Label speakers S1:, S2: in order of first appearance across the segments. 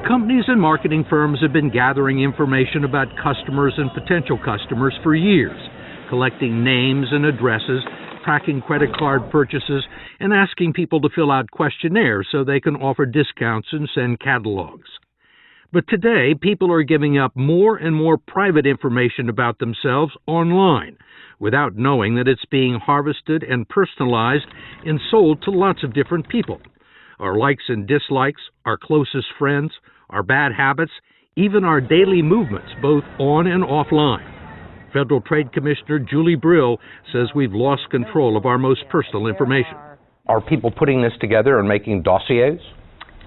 S1: Companies and marketing firms have been gathering information about customers and potential customers for years, collecting names and addresses, tracking credit card purchases, and asking people to fill out questionnaires so they can offer discounts and send catalogs. But today, people are giving up more and more private information about themselves online, without knowing that it's being harvested and personalized and sold to lots of different people. Our likes and dislikes, our closest friends, our bad habits, even our daily movements, both on and offline. Federal Trade Commissioner Julie Brill says we've lost control of our most personal information.
S2: Are people putting this together and making dossiers?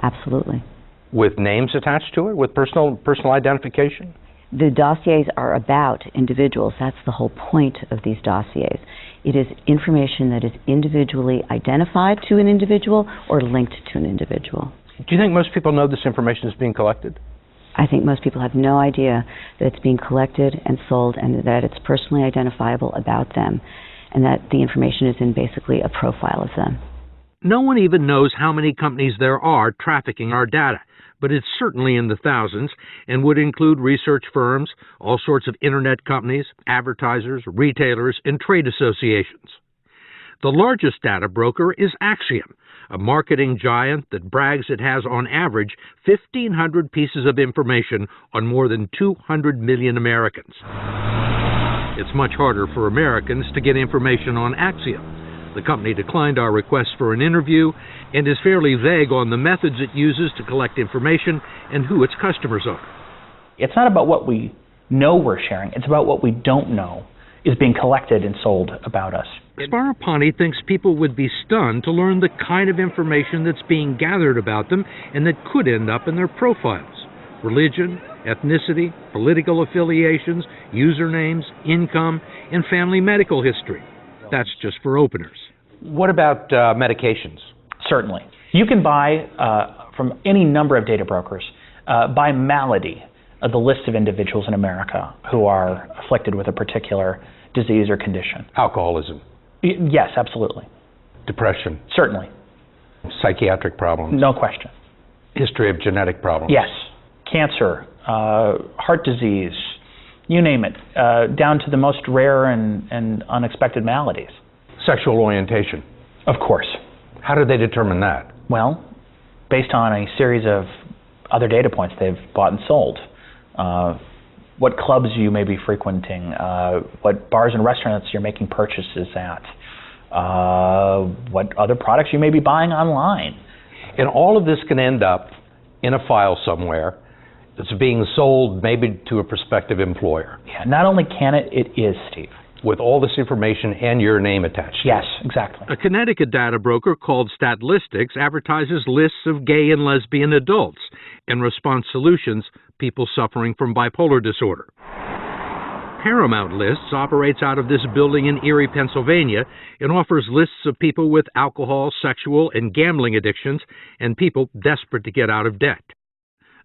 S3: Absolutely.
S2: With names attached to it, with personal identification?
S3: The dossiers are about individuals. That's the whole point of these dossiers. It is information that is individually identified to an individual or linked to an individual.
S2: Do you think most people know this information is being collected?
S3: I think most people have no idea that it's being collected and sold and that it's personally identifiable about them and that the information is in basically a profile of them.
S1: No one even knows how many companies there are trafficking our data, but it's certainly in the thousands and would include research firms, all sorts of internet companies, advertisers, retailers, and trade associations. The largest data broker is Acxiom, a marketing giant that brags it has on average 1,500 pieces of information on more than 200 million Americans. It's much harder for Americans to get information on Acxiom. The company declined our request for an interview and is fairly vague on the methods it uses to collect information and who its customers are.
S4: It's not about what we know we're sharing, it's about what we don't know is being collected and sold about us.
S1: Sparapani thinks people would be stunned to learn the kind of information that's being gathered about them and that could end up in their profiles. Religion, ethnicity, political affiliations, usernames, income, and family medical history. That's just for openers.
S2: What about medications?
S4: Certainly. You can buy from any number of data brokers, by malady, the list of individuals in America who are afflicted with a particular disease or condition.
S2: Alcoholism?
S4: Yes, absolutely.
S2: Depression?
S4: Certainly.
S2: Psychiatric problems?
S4: No question.
S2: History of genetic problems?
S4: Yes. Cancer, heart disease, you name it, down to the most rare and unexpected maladies.
S2: Sexual orientation?
S4: Of course.
S2: How do they determine that?
S4: Well, based on a series of other data points they've bought and sold. What clubs you may be frequenting, what bars and restaurants you're making purchases at, what other products you may be buying online.
S2: And all of this can end up in a file somewhere that's being sold maybe to a prospective employer.
S4: Yeah, not only can it, it is, Steve.
S2: With all this information and your name attached.
S4: Yes, exactly.
S1: A Connecticut data broker called Statlistics advertises lists of gay and lesbian adults and Response Solutions, people suffering from bipolar disorder. Paramount Lists operates out of this building in Erie, Pennsylvania, and offers lists of people with alcohol, sexual, and gambling addictions and people desperate to get out of debt.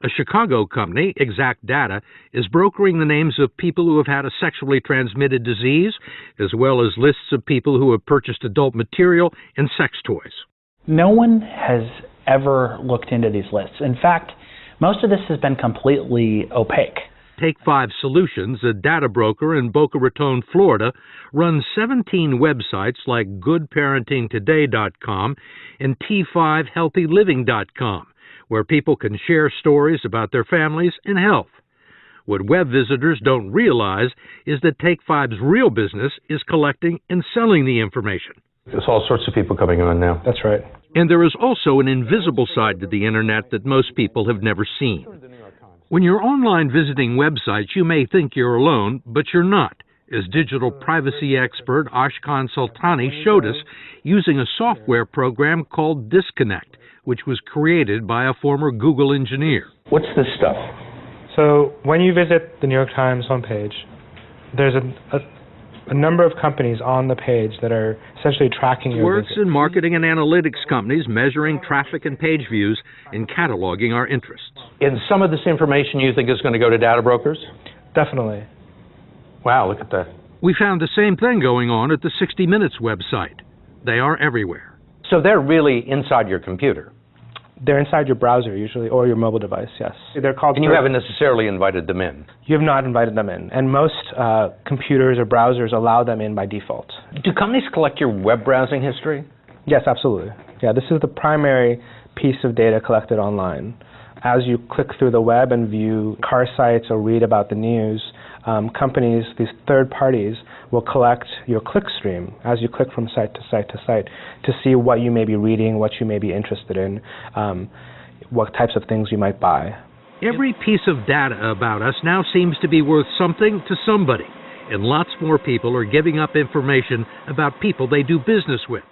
S1: A Chicago company, Exact Data, is brokering the names of people who have had a sexually transmitted disease, as well as lists of people who have purchased adult material and sex toys.
S4: No one has ever looked into these lists. In fact, most of this has been completely opaque.
S1: Take 5 Solutions, a data broker in Boca Raton, Florida, runs 17 websites like GoodParentingToday.com and T5HealthyLiving.com, where people can share stories about their families and health. What web visitors don't realize is that Take 5's real business is collecting and selling the information.
S2: There's all sorts of people coming on now.
S4: That's right.
S1: And there is also an invisible side to the internet that most people have never seen. When you're online visiting websites, you may think you're alone, but you're not, as digital privacy expert Ashkan Sultani showed us using a software program called Disconnect, which was created by a former Google engineer.
S2: What's this stuff?
S5: So when you visit the New York Times homepage, there's a number of companies on the page that are essentially tracking your
S1: Works
S5: visit.
S1: in marketing and analytics companies measuring traffic and page views and cataloging our interests.
S2: And some of this information you think is going to go to data brokers?
S5: Definitely.
S2: Wow, look at that.
S1: We found the same thing going on at the 60 Minutes website. They are everywhere.
S2: So they're really inside your computer.
S5: They're inside your browser usually, or your mobile device, yes. They're called.
S2: And you haven't necessarily invited them in.
S5: You have not invited them in. And most computers or browsers allow them in by default.
S2: Do companies collect your web browsing history?
S5: Yes, absolutely. Yeah, this is the primary piece of data collected online. As you click through the web and view car sites or read about the news, companies, these third parties, will collect your click stream as you click from site to site to site to see what you may be reading, what you may be interested in, what types of things you might buy.
S1: Every piece of data about us now seems to be worth something to somebody, and lots more people are giving up information about people they do business with.